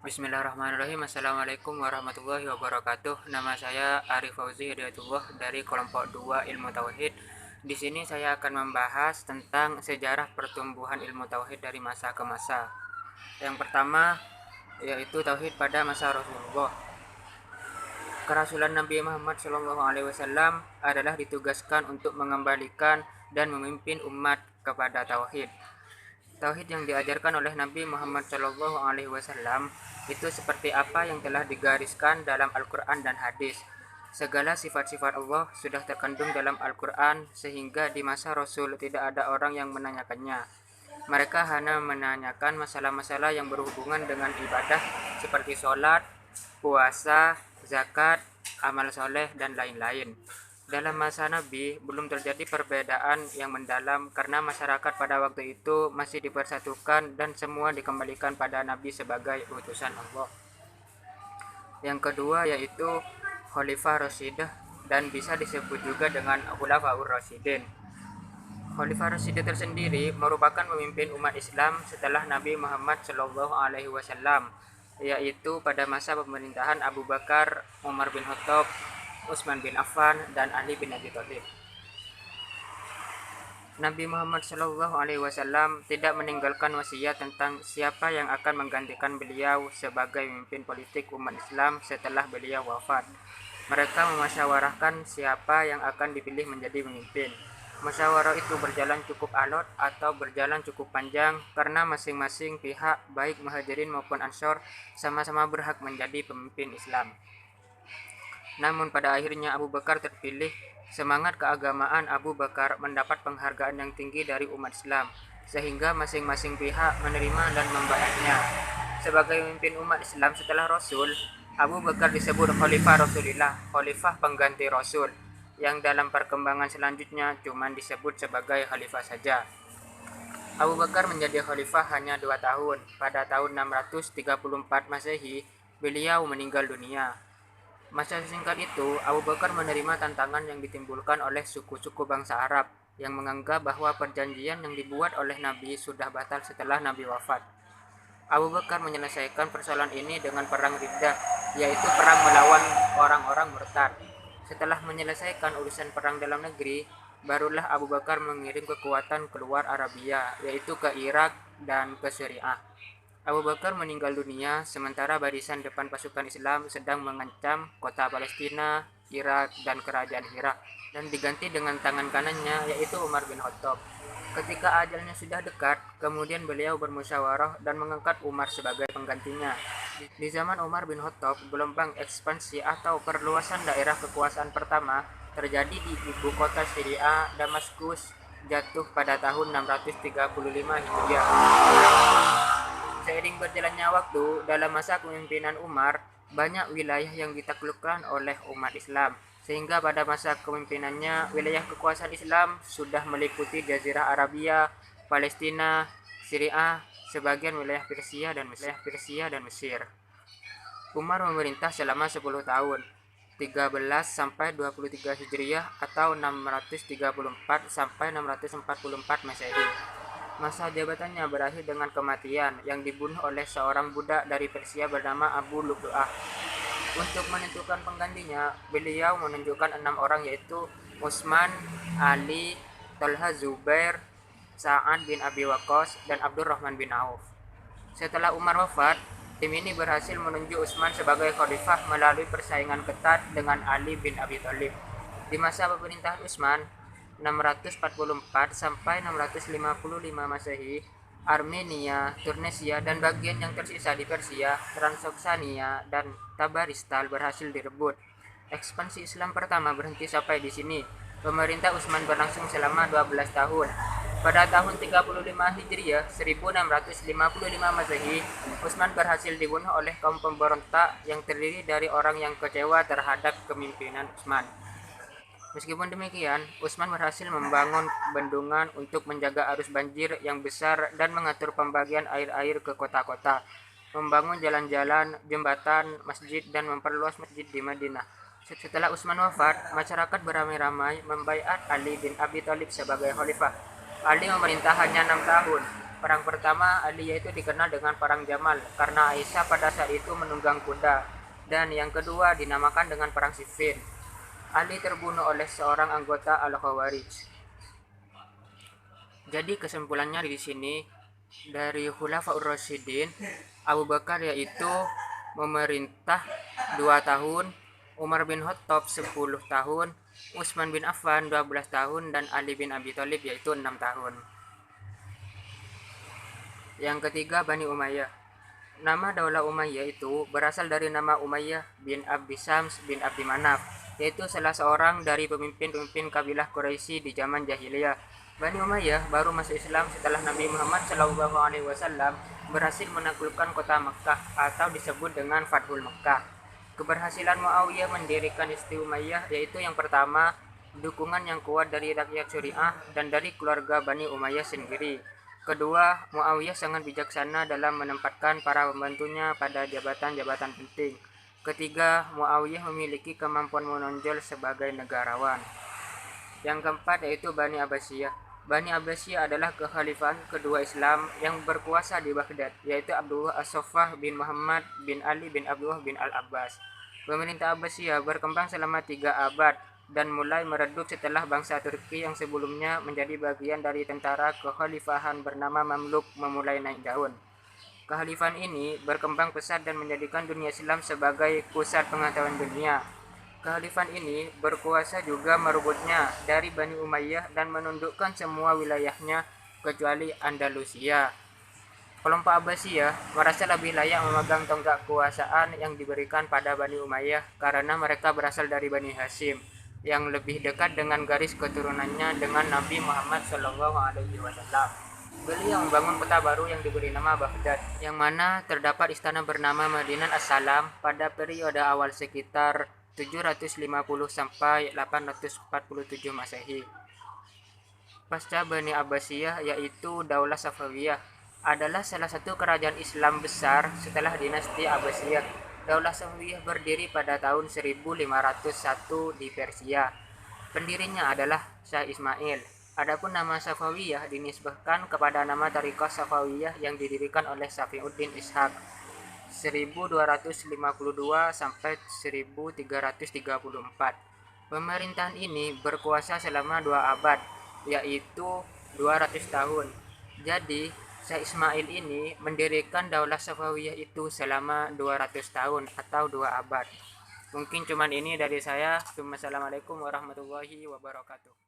Bismillahirrahmanirrahim. Assalamualaikum warahmatullahi wabarakatuh. Nama saya Arif Fauzi Hidayatullah dari kelompok 2 Ilmu Tauhid. Di sini saya akan membahas tentang sejarah pertumbuhan ilmu tauhid dari masa ke masa. Yang pertama yaitu tauhid pada masa Rasulullah. Kerasulan Nabi Muhammad SAW adalah ditugaskan untuk mengembalikan dan memimpin umat kepada tauhid. Tauhid yang diajarkan oleh Nabi Muhammad SAW itu seperti apa yang telah digariskan dalam Al-Quran dan hadis. Segala sifat-sifat Allah sudah terkandung dalam Al-Quran sehingga di masa Rasul tidak ada orang yang menanyakannya. Mereka hanya menanyakan masalah-masalah yang berhubungan dengan ibadah seperti sholat, puasa, zakat, amal soleh, dan lain-lain. Dalam masa Nabi belum terjadi perbedaan yang mendalam karena masyarakat pada waktu itu masih dipersatukan dan semua dikembalikan pada Nabi sebagai utusan Allah. Yang kedua yaitu Khalifah Rashidah dan bisa disebut juga dengan Khulafaur Rasyidin. Khalifah Rasyidin tersendiri merupakan pemimpin umat Islam setelah Nabi Muhammad SAW, yaitu pada masa pemerintahan Abu Bakar, Umar bin Khattab, Utsman bin Affan, dan Ali bin Abi Thalib. Nabi Muhammad SAW tidak meninggalkan wasiat tentang siapa yang akan menggantikan beliau sebagai pemimpin politik umat Islam setelah beliau wafat. Mereka memusyawarahkan siapa yang akan dipilih menjadi pemimpin. Musyawarah itu berjalan cukup alot atau berjalan cukup panjang karena masing-masing pihak baik Muhajirin maupun Ansor sama-sama berhak menjadi pemimpin Islam. Namun pada akhirnya Abu Bakar terpilih. Semangat keagamaan Abu Bakar mendapat penghargaan yang tinggi dari umat Islam, sehingga masing-masing pihak menerima dan membaiatnya. Sebagai pemimpin umat Islam setelah Rasul, Abu Bakar disebut Khalifah Rasulillah, Khalifah pengganti Rasul, yang dalam perkembangan selanjutnya cuma disebut sebagai Khalifah saja. Abu Bakar menjadi Khalifah hanya 2 tahun. Pada tahun 634 Masehi, beliau meninggal dunia. Masa singkat itu, Abu Bakar menerima tantangan yang ditimbulkan oleh suku-suku bangsa Arab yang menganggap bahwa perjanjian yang dibuat oleh Nabi sudah batal setelah Nabi wafat. Abu Bakar menyelesaikan persoalan ini dengan perang Riddah, yaitu perang melawan orang-orang murtad. Setelah menyelesaikan urusan perang dalam negeri, barulah Abu Bakar mengirim kekuatan keluar Arabia, yaitu ke Irak dan ke Syria. Abu Bakar meninggal dunia sementara barisan depan pasukan Islam sedang mengancam kota Palestina, Irak, dan kerajaan Hira, dan diganti dengan tangan kanannya yaitu Umar bin Khattab. Ketika ajalnya sudah dekat, kemudian beliau bermusyawarah dan mengangkat Umar sebagai penggantinya. Di zaman Umar bin Khattab, gelombang ekspansi atau perluasan daerah kekuasaan pertama terjadi di ibu kota Syria, Damaskus, jatuh pada tahun 635 Hijriah. Seiring berjalannya waktu, dalam masa kepemimpinan Umar, banyak wilayah yang ditaklukkan oleh umat Islam, sehingga pada masa kepemimpinannya, wilayah kekuasaan Islam sudah meliputi Jazirah Arabia, Palestina, Syria, sebagian wilayah Persia dan Mesir. Umar memerintah selama 10 tahun, 13 sampai 23 Hijriah atau 634 sampai 644 Masehi. Masa jabatannya berakhir dengan kematian yang dibunuh oleh seorang budak dari Persia bernama Abu Lu'lu'ah. Untuk menentukan penggantinya, beliau menunjukkan 6 orang yaitu Utsman, Ali, Talha, Zubair, Sa'ad bin Abi Waqqas, dan Abdurrahman bin Auf. Setelah Umar wafat, tim ini berhasil menunjuk Utsman sebagai khalifah melalui persaingan ketat dengan Ali bin Abi Thalib. Di masa pemerintahan Utsman, 644 sampai 655 Masehi, Armenia, Tunisia, dan bagian yang tersisa di Persia, Transoksania, dan Tabaristan berhasil direbut. Ekspansi Islam pertama berhenti sampai di sini. Pemerintah Utsman berlangsung selama 12 tahun. Pada tahun 35 Hijriah 1655 Masehi, Utsman berhasil dibunuh oleh kaum pemberontak yang terdiri dari orang yang kecewa terhadap kepemimpinan Utsman. Meskipun demikian, Utsman berhasil membangun bendungan untuk menjaga arus banjir yang besar dan mengatur pembagian air-air ke kota-kota, membangun jalan-jalan, jembatan, masjid, dan memperluas masjid di Madinah. Setelah Utsman wafat, masyarakat beramai-ramai membaiat Ali bin Abi Thalib sebagai khalifah. Ali memerintah hanya 6 tahun. Perang pertama Ali yaitu dikenal dengan Perang Jamal karena Aisyah pada saat itu menunggang kuda, dan yang kedua dinamakan dengan Perang Siffin. Ali terbunuh oleh seorang anggota Al-Khawarij. Jadi kesimpulannya di sini dari Khulafaur Rasyidin, Abu Bakar yaitu memerintah 2 tahun, Umar bin Khattab 10 tahun, Utsman bin Affan 12 tahun, dan Ali bin Abi Thalib yaitu 6 tahun. Yang ketiga, Bani Umayyah. Nama Daulah Umayyah itu berasal dari nama Umayyah bin Abdi Syams bin Abdi Manaf, yaitu salah seorang dari pemimpin-pemimpin kabilah Quraisy di zaman jahiliyah. Bani Umayyah baru masuk Islam setelah Nabi Muhammad SAW berhasil menaklukkan kota Mekkah atau disebut dengan Fathul Mekkah. Keberhasilan Muawiyah mendirikan Isti Umayyah yaitu yang pertama, dukungan yang kuat dari rakyat Syuriah dan dari keluarga Bani Umayyah sendiri. Kedua, Muawiyah sangat bijaksana dalam menempatkan para pembantunya pada jabatan-jabatan penting. Ketiga, Muawiyah memiliki kemampuan menonjol sebagai negarawan. Yang keempat yaitu Bani Abbasiyah. Bani Abbasiyah adalah kekhalifahan kedua Islam yang berkuasa di Baghdad, yaitu Abdullah As-Saffah bin Muhammad bin Ali bin Abdullah bin Al-Abbas. Pemerintah Abbasiyah berkembang selama 3 abad dan mulai meredup setelah bangsa Turki yang sebelumnya menjadi bagian dari tentara kekhalifahan bernama Mamluk memulai naik daun. Kekhalifahan ini berkembang pesat dan menjadikan dunia Islam sebagai pusat pengetahuan dunia. Kekhalifahan ini berkuasa juga merebutnya dari Bani Umayyah dan menundukkan semua wilayahnya kecuali Andalusia. Kelompok Abbasiyah merasa lebih layak memegang tonggak kekuasaan yang diberikan pada Bani Umayyah karena mereka berasal dari Bani Hashim, yang lebih dekat dengan garis keturunannya dengan Nabi Muhammad SAW. Beliau membangun kota baru yang diberi nama Baghdad, yang mana terdapat istana bernama Madinah As-Salam pada periode awal sekitar 750 sampai 847 Masehi. Pasca Bani Abbasiyah yaitu Daulah Safawiyah adalah salah satu kerajaan Islam besar setelah dinasti Abbasiyah. Daulah Safawiyah berdiri pada tahun 1501 di Persia. Pendirinya adalah Syah Ismail. Adapun nama Safawiyah dinisbahkan kepada nama Tariqah Safawiyah yang didirikan oleh Safiuddin Ishaq 1252 sampai 1334. Pemerintahan ini berkuasa selama 2 abad, yaitu 200 tahun. Jadi, Syekh Ismail ini mendirikan Daulah Safawiyah itu selama 200 tahun atau 2 abad. Mungkin cuman ini dari saya. Assalamualaikum warahmatullahi wabarakatuh.